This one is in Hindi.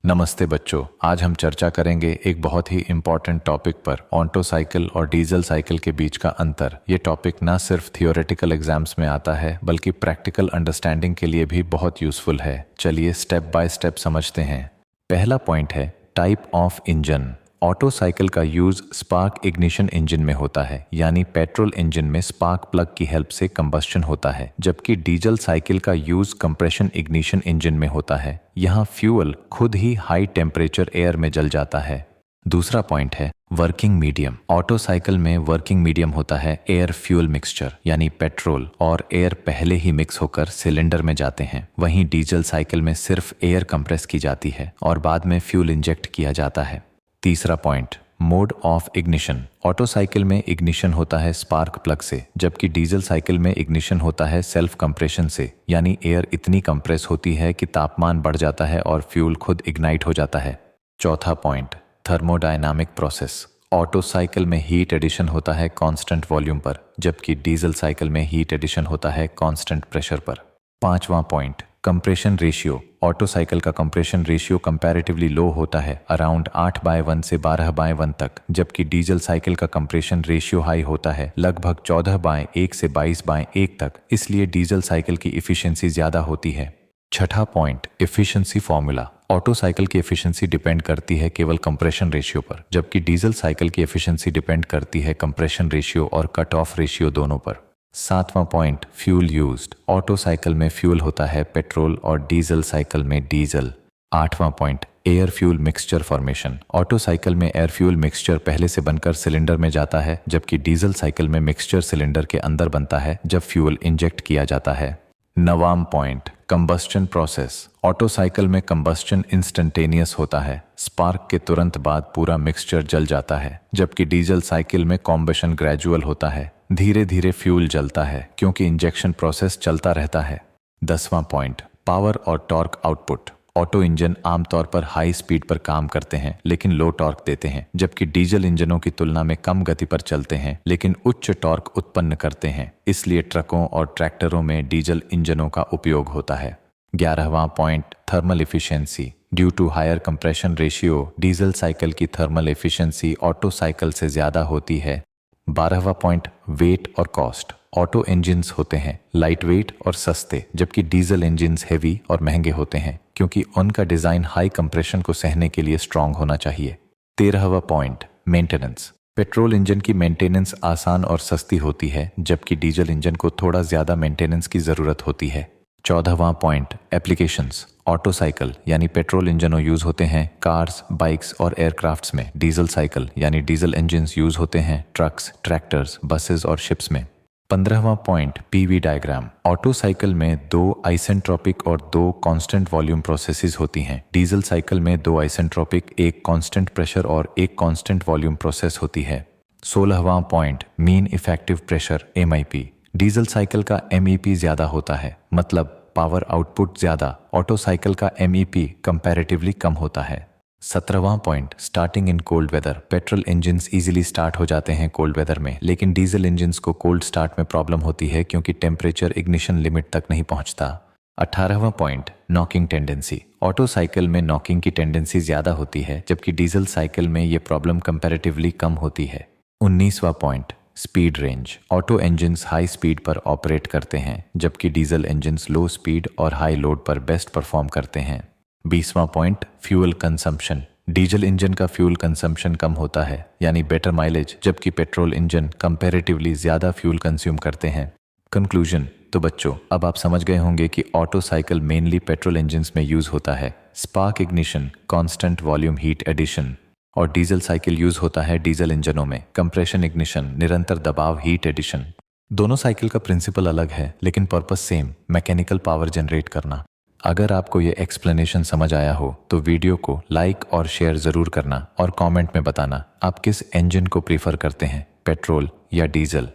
नमस्ते बच्चों, आज हम चर्चा करेंगे एक बहुत ही इम्पॉर्टेंट टॉपिक पर, ऑटो साइकिल और डीजल साइकिल के बीच का अंतर। ये टॉपिक ना सिर्फ थियोरेटिकल एग्जाम्स में आता है बल्कि प्रैक्टिकल अंडरस्टैंडिंग के लिए भी बहुत यूजफुल है। चलिए स्टेप बाय स्टेप समझते हैं। पहला पॉइंट है type of engine. Auto cycle का यूज स्पार्क इग्निशन इंजन में होता है, यानी पेट्रोल इंजन में स्पार्क प्लग की हेल्प से कंबस्शन होता है, जबकि डीजल साइकिल का यूज कंप्रेशन इग्निशन इंजन में होता है। यहाँ फ्यूल खुद ही हाई टेम्परेचर एयर में जल जाता है। दूसरा पॉइंट है वर्किंग मीडियम। ऑटो साइकिल में वर्किंग मीडियम होता है एयर फ्यूल मिक्सचर, यानी पेट्रोल और एयर पहले ही मिक्स होकर सिलेंडर में जाते हैं। वहीं डीजल साइकिल में सिर्फ एयर कंप्रेस की जाती है और बाद में फ्यूल इंजेक्ट किया जाता है। तीसरा point mode of ignition. Auto cycle में इग्निशन होता है स्पार्क प्लग से, जबकि डीजल साइकिल में इग्निशन होता है सेल्फ कंप्रेशन से, यानी एयर इतनी कंप्रेस होती है कि तापमान बढ़ जाता है और फ्यूल खुद इग्नाइट हो जाता है। चौथा point thermodynamic process. Auto cycle में हीट एडिशन होता है कांस्टेंट वॉल्यूम पर, जबकि डीजल साइकिल में हीट एडिशन होता है कांस्टेंट प्रेशर पर। पांचवा point compression ratio. Auto cycle का कंप्रेशन रेशियो कंपैरेटिवली लो होता है, अराउंड 8/1 से 12/1 तक, जबकि डीजल साइकिल का कंप्रेशन रेशियो हाई होता है, लगभग 14/1 से 22/1 तक। इसलिए डीजल साइकिल की इफिशियंसी ज्यादा होती है। छठा point efficiency formula. Auto cycle की एफिशिएंसी डिपेंड करती है केवल कंप्रेशन रेशियो पर, जबकि डीजल साइकिल की एफिशिएंसी डिपेंड करती है कंप्रेशन रेशियो और कट ऑफ रेशियो दोनों पर। सातवां point fuel used. Auto cycle में फ्यूल होता है पेट्रोल और डीजल साइकिल में डीजल। आठवां point air fuel mixture formation. Auto cycle में एयर फ्यूल मिक्सचर पहले से बनकर सिलेंडर में जाता है, जबकि डीजल साइकिल में मिक्सचर सिलेंडर के अंदर बनता है जब फ्यूल इंजेक्ट किया जाता है। नवाम point combustion process. Auto cycle में कंबस्टन इंस्टेंटेनियस होता है, स्पार्क के तुरंत बाद पूरा मिक्सचर जल जाता है, जबकि डीजल साइकिल में कॉम्बशन ग्रेजुअल होता है, धीरे धीरे फ्यूल जलता है क्योंकि इंजेक्शन प्रोसेस चलता रहता है। 10वां पॉइंट पावर और टॉर्क आउटपुट। ऑटो इंजन आमतौर पर हाई स्पीड पर काम करते हैं लेकिन लो टॉर्क देते हैं, जबकि डीजल इंजनों की तुलना में कम गति पर चलते हैं लेकिन उच्च टॉर्क उत्पन्न करते हैं। इसलिए ट्रकों और ट्रैक्टरों में डीजल इंजनों का उपयोग होता है। 11वां point thermal efficiency. Due to higher compression ratio, diesel cycle की थर्मल एफिशिएंसी ऑटो साइकिल से ज्यादा होती है। 12वां पॉइंट वेट और कॉस्ट। ऑटो इंजिन्स होते हैं लाइट वेट और सस्ते, जबकि डीजल इंजिन्स हेवी और महंगे होते हैं क्योंकि उनका डिजाइन हाई कंप्रेशन को सहने के लिए स्ट्रांग होना चाहिए। 13वां पॉइंट मेंटेनेंस। पेट्रोल इंजन की मेंटेनेंस आसान और सस्ती होती है, जबकि डीजल इंजन को थोड़ा ज्यादा मेंटेनेंस की जरूरत होती है। 14वां पॉइंट एप्लीकेशंस। ऑटो साइकिल यानी पेट्रोल इंजनों यूज होते हैं कार्स, बाइक्स और एयरक्राफ्ट्स में। डीजल साइकिल यानी डीजल इंजन्स यूज होते हैं ट्रक्स, ट्रैक्टर्स, बसेस और शिप्स में। 15वां point PV diagram. Auto cycle में 2 आइसेंट्रोपिक और 2 कांस्टेंट वॉल्यूम प्रोसेसेस होती हैं। डीजल साइकिल में 2 आइसेंट्रोपिक, 1 कांस्टेंट प्रेशर और 1 कांस्टेंट वॉल्यूम प्रोसेस होती है। 16वां point mean effective pressure MIP। Diesel cycle का MEP ज्यादा होता है, मतलब पावर आउटपुट ज्यादा। ऑटो साइकिल का MEP कंपैरेटिवली कम होता है। 17वां point starting in cold weather. Petrol engines easily start हो जाते हैं कोल्ड वेदर में, लेकिन डीजल इंजन्स को कोल्ड स्टार्ट में प्रॉब्लम होती है क्योंकि टेम्परेचर इग्निशन लिमिट तक नहीं पहुंचता। 18वां point knocking tendency. Auto cycle में नॉकिंग की टेंडेंसी ज्यादा होती है, जबकि डीजल साइकिल में ये प्रॉब्लम कंपैरेटिवली कम होती है। 19वां point speed range. Auto engines high speed पर ऑपरेट करते हैं, जबकि डीजल इंजन्स लो स्पीड और हाई लोड पर बेस्ट परफॉर्म करते हैं। 20वां point fuel consumption. Diesel engine का फ्यूल कंजम्पशन कम होता है, यानी बेटर माइलेज, जबकि पेट्रोल इंजन कंपैरेटिवली ज्यादा फ्यूल कंज्यूम करते हैं। कंक्लूजन। तो बच्चों, अब आप समझ गए होंगे कि auto cycle mainly petrol engines में यूज होता है, spark ignition, constant volume heat addition, और डीजल साइकिल यूज होता है डीजल इंजनों में, कंप्रेशन इग्निशन, निरंतर दबाव हीट एडिशन। दोनों साइकिल का प्रिंसिपल अलग है लेकिन purpose same, mechanical power generate करना। अगर आपको ये एक्सप्लेनेशन समझ आया हो तो वीडियो को लाइक और शेयर जरूर करना और कमेंट में बताना आप किस इंजन को प्रीफर करते हैं, पेट्रोल या डीजल।